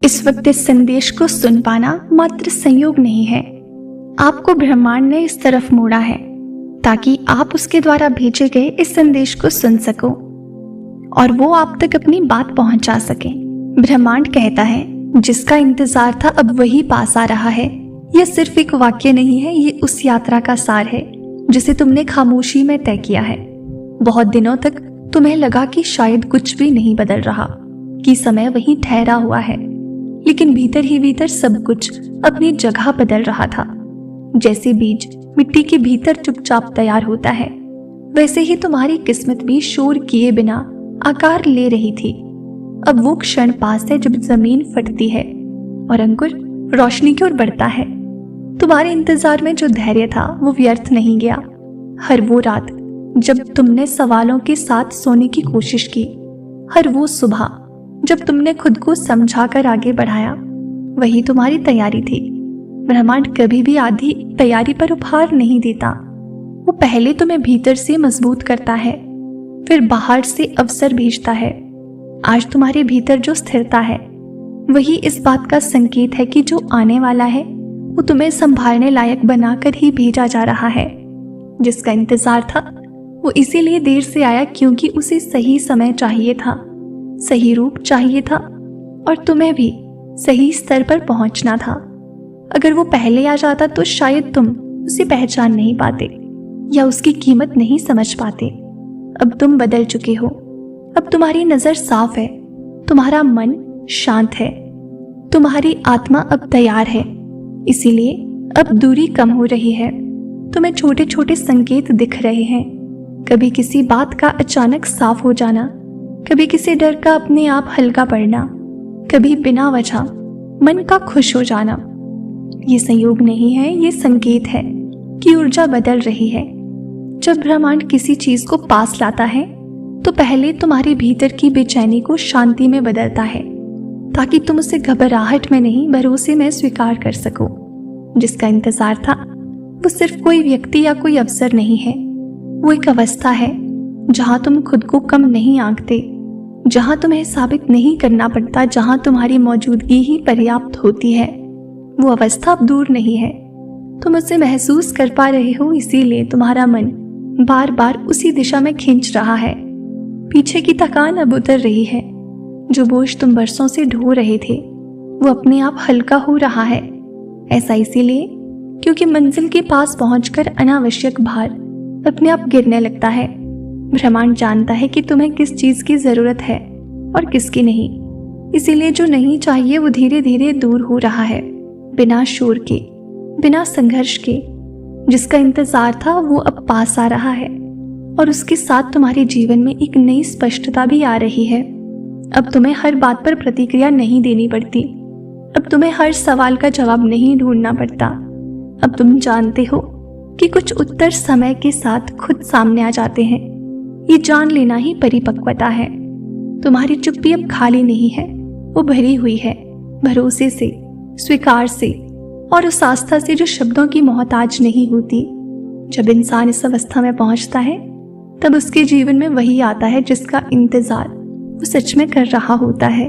इस वक्त इस संदेश को सुन पाना मात्र संयोग नहीं है, आपको ब्रह्मांड ने इस तरफ मोड़ा है ताकि आप उसके द्वारा भेजे गए इस संदेश को सुन सको और वो आप तक अपनी बात पहुंचा सके। ब्रह्मांड कहता है, जिसका इंतजार था अब वही पास आ रहा है। यह सिर्फ एक वाक्य नहीं है, ये उस यात्रा का सार है जिसे तुमने खामोशी में तय किया है। बहुत दिनों तक तुम्हें लगा कि शायद कुछ भी नहीं बदल रहा, कि समय वहीं ठहरा हुआ है, लेकिन भीतर ही भीतर सब कुछ अपनी जगह बदल रहा था। जैसे बीज मिट्टी के भीतर चुपचाप तैयार होता है, वैसे ही तुम्हारी किस्मत भी शोर किए बिना आकार ले रही थी। अब वो क्षण पास है जब जमीन फटती है और अंकुर रोशनी की ओर बढ़ता है। तुम्हारे इंतजार में जो धैर्य था वो व्यर्थ नहीं गया। हर वो रात जब तुमने सवालों के साथ सोने की कोशिश की, हर वो सुबह जब तुमने खुद को समझाकर आगे बढ़ाया, वही तुम्हारी तैयारी थी। ब्रह्मांड कभी भी आधी तैयारी पर उपहार नहीं देता। वो पहले तुम्हें भीतर से मजबूत करता है, फिर बाहर से अवसर भेजता है। आज तुम्हारे भीतर जो स्थिरता है वही इस बात का संकेत है कि जो आने वाला है वो तुम्हें संभालने लायक बनाकर ही भेजा जा रहा है। जिसका इंतजार था वो इसीलिए देर से आया क्योंकि उसे सही समय चाहिए था, सही रूप चाहिए था और तुम्हें भी सही स्तर पर पहुंचना था। अगर वो पहले आ जाता तो शायद तुम उसे पहचान नहीं पाते या उसकी कीमत नहीं समझ पाते। अब तुम बदल चुके हो, अब तुम्हारी नजर साफ है, तुम्हारा मन शांत है, तुम्हारी आत्मा अब तैयार है। इसीलिए अब दूरी कम हो रही है, तुम्हें छोटे छोटे संकेत दिख रहे हैं। कभी किसी बात का अचानक साफ हो जाना, कभी किसी डर का अपने आप हल्का पड़ना, कभी बिना वजह मन का खुश हो जाना। ये संयोग नहीं है, ये संकेत है कि ऊर्जा बदल रही है। जब ब्रह्मांड किसी चीज को पास लाता है तो पहले तुम्हारे भीतर की बेचैनी को शांति में बदलता है, ताकि तुम उसे घबराहट में नहीं भरोसे में स्वीकार कर सको। जिसका इंतजार था वो सिर्फ कोई व्यक्ति या कोई अवसर नहीं है, वो एक अवस्था है जहां तुम खुद को कम नहीं आंकते, जहां तुम्हें साबित नहीं करना पड़ता, जहां तुम्हारी मौजूदगी ही पर्याप्त होती है। वो अवस्था अब दूर नहीं है, तुम उसे महसूस कर पा रहे हो, इसीलिए तुम्हारा मन बार बार उसी दिशा में खींच रहा है। पीछे की थकान अब उतर रही है, जो बोझ तुम बरसों से ढो रहे थे वो अपने आप हल्का हो रहा है। ऐसा इसीलिए क्योंकि मंजिल के पास पहुंचकर अनावश्यक भार अपने आप गिरने लगता है। ब्रह्मांड जानता है कि तुम्हें किस चीज की जरूरत है और किसकी नहीं, इसीलिए जो नहीं चाहिए वो धीरे धीरे दूर हो रहा है, बिना शोर के, बिना संघर्ष के। जिसका इंतजार था वो अब पास आ रहा है और उसके साथ तुम्हारे जीवन में एक नई स्पष्टता भी आ रही है। अब तुम्हें हर बात पर प्रतिक्रिया नहीं देनी पड़ती, अब तुम्हें हर सवाल का जवाब नहीं ढूंढना पड़ता। अब तुम जानते हो कि कुछ उत्तर समय के साथ खुद सामने आ जाते हैं। ये जान लेना ही परिपक्वता है। तुम्हारी चुप्पी अब खाली नहीं है, वो भरी हुई है भरोसे से, स्वीकार से और उस आस्था से जो शब्दों की मोहताज नहीं होती। जब इंसान इस अवस्था में पहुंचता है तब उसके जीवन में वही आता है जिसका इंतजार वो सच में कर रहा होता है।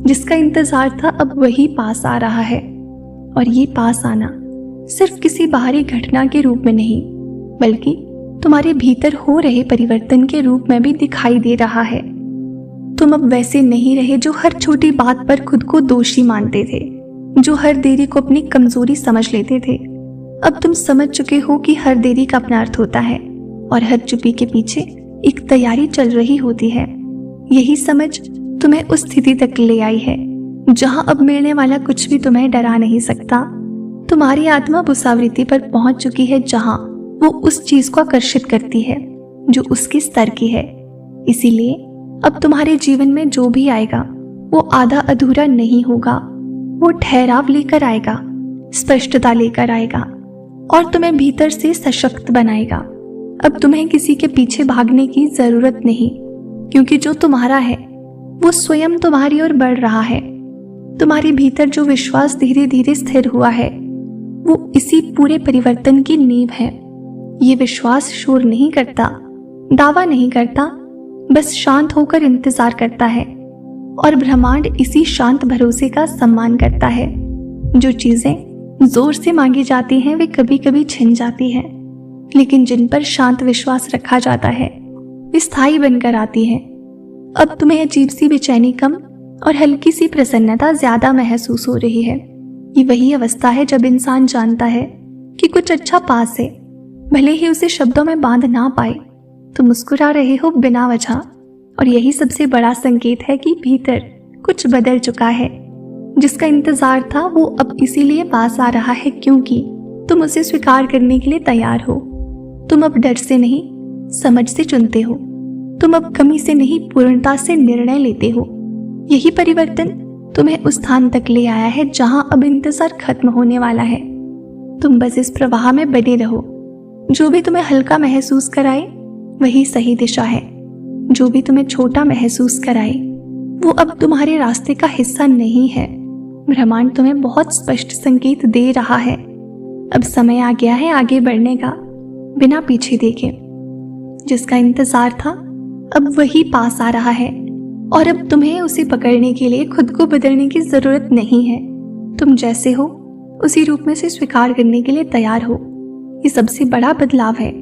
जिसका इंतजार था अब वही पास आ रहा है, और ये पास आना सिर्फ किसी बाहरी घटना के रूप में नहीं, बल्कि तुम्हारे भीतर हो रहे परिवर्तन के रूप में भी दिखाई दे रहा है। तुम अब वैसे नहीं रहे जो हर छोटी बात पर खुद को दोषी मानते थे, जो हर देरी को अपनी कमजोरी समझ लेते थे। अब तुम समझ चुके हो कि हर देरी का अपना अर्थ होता है और हर चुप्पी के पीछे एक तैयारी चल रही होती है। यही समझ तुम्हें उस स्थिति तक ले आई है जहां अब मिलने वाला कुछ भी तुम्हें डरा नहीं सकता। तुम्हारी आत्मा उस आवृत्ति पर पहुंच चुकी है जहां वो उस चीज को आकर्षित करती है जो उसके स्तर की है। इसीलिए अब तुम्हारे जीवन में जो भी आएगा वो आधा अधूरा नहीं होगा, वो ठहराव लेकर आएगा, स्पष्टता लेकर आएगा और तुम्हें भीतर से सशक्त बनाएगा। अब तुम्हें किसी के पीछे भागने की जरूरत नहीं, क्योंकि जो तुम्हारा है वो स्वयं तुम्हारी ओर बढ़ रहा है। तुम्हारे भीतर जो विश्वास धीरे धीरे स्थिर हुआ है वो इसी पूरे परिवर्तन की नींव है। ये विश्वास शोर नहीं करता, दावा नहीं करता, बस शांत होकर इंतजार करता है और ब्रह्मांड इसी शांत भरोसे का सम्मान करता है। जो चीजें जोर से मांगी जाती हैं वे कभी कभी छिन जाती हैं, लेकिन जिन पर शांत विश्वास रखा जाता है वे स्थायी बनकर आती है। अब तुम्हें अजीब सी बेचैनी कम और हल्की सी प्रसन्नता ज्यादा महसूस हो रही है। ये वही अवस्था है जब इंसान जानता है कि कुछ अच्छा पास है, भले ही उसे शब्दों में बांध ना पाए। तुम मुस्कुरा रहे हो बिना वजह, और यही सबसे बड़ा संकेत है कि भीतर कुछ बदल चुका है। जिसका इंतजार था वो अब इसीलिए पास आ रहा है क्योंकि तुम उसे स्वीकार करने के लिए तैयार हो। तुम अब डर से नहीं, समझ से चुनते हो। तुम अब कमी से नहीं, पूर्णता से निर्णय लेते हो। यही परिवर्तन तुम्हें उस स्थान तक ले आया है जहां अब इंतजार खत्म होने वाला है। तुम बस इस प्रवाह में बने रहो। जो भी तुम्हें हल्का महसूस कराए वही सही दिशा है। जो भी तुम्हें छोटा महसूस कराए वो अब तुम्हारे रास्ते का हिस्सा नहीं है। ब्रह्मांड तुम्हें बहुत स्पष्ट संकेत दे रहा है। अब समय आ गया है आगे बढ़ने का, बिना पीछे देखे। जिसका इंतजार था अब वही पास आ रहा है, और अब तुम्हें उसे पकड़ने के लिए खुद को बदलने की जरूरत नहीं है। तुम जैसे हो उसी रूप में से स्वीकार करने के लिए तैयार हो। ये सबसे बड़ा बदलाव है,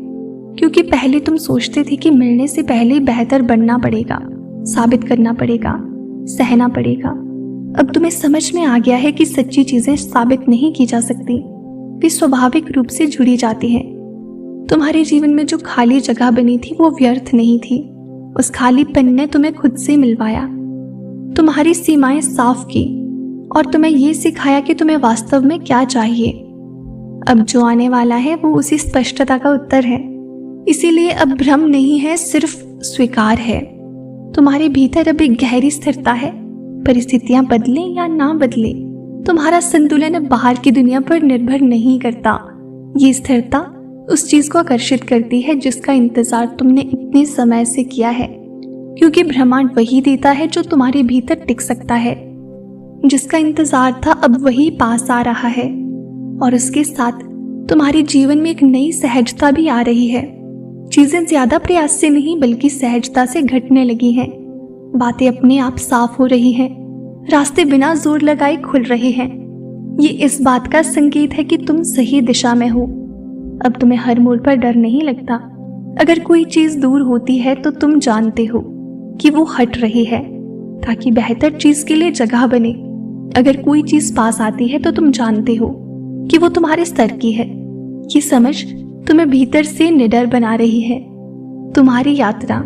क्योंकि पहले तुम सोचते थे कि मिलने से पहले बेहतर बनना पड़ेगा, साबित करना पड़ेगा, सहना पड़ेगा। अब तुम्हें समझ में आ गया है कि सच्ची चीजें साबित नहीं की जा सकती, वे स्वाभाविक रूप से जुड़ी जाती हैं। तुम्हारे जीवन में जो खाली जगह बनी थी वो व्यर्थ नहीं थी। उस खालीपन ने तुम्हें खुद से मिलवाया, तुम्हारी सीमाएं साफ की और तुम्हें ये सिखाया कि तुम्हें वास्तव में क्या चाहिए। अब जो आने वाला है वो उसी स्पष्टता का उत्तर है। इसीलिए अब भ्रम नहीं है, सिर्फ स्वीकार है। तुम्हारे भीतर अब एक गहरी स्थिरता है। परिस्थितियां बदले या ना बदले, तुम्हारा संतुलन अब बाहर की दुनिया पर निर्भर नहीं करता। ये स्थिरता उस चीज को आकर्षित करती है जिसका इंतजार तुमने इतने समय से किया है, क्योंकि ब्रह्मांड वही देता है जो तुम्हारे भीतर टिक सकता है। जिसका इंतजार था अब वही पास आ रहा है, और उसके साथ तुम्हारे जीवन में एक नई सहजता भी आ रही है। चीजें ज्यादा प्रयास से नहीं बल्कि सहजता से घटने लगी हैं। बातें अपने आप साफ हो रही हैं, रास्ते बिना जोर लगाए खुल रहे हैं। ये इस बात का संकेत है कि तुम सही दिशा में हो। अब तुम्हें हर मोड़ पर डर नहीं लगता। अगर कोई चीज दूर होती है तो तुम जानते हो कि वो हट रही है ताकि बेहतर चीज के लिए जगह बने। अगर कोई चीज पास आती है तो तुम जानते हो कि वो तुम्हारे स्तर की है। ये समझ तुम्हें भीतर से निडर बना रही है। तुम्हारी यात्रा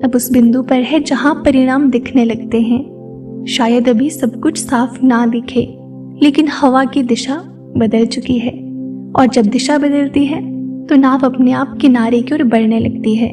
अब उस बिंदु पर है जहां परिणाम दिखने लगते हैं। शायद अभी सब कुछ साफ ना दिखे, लेकिन हवा की दिशा बदल चुकी है, और जब दिशा बदलती है तो नाव अपने आप किनारे की ओर बढ़ने लगती है।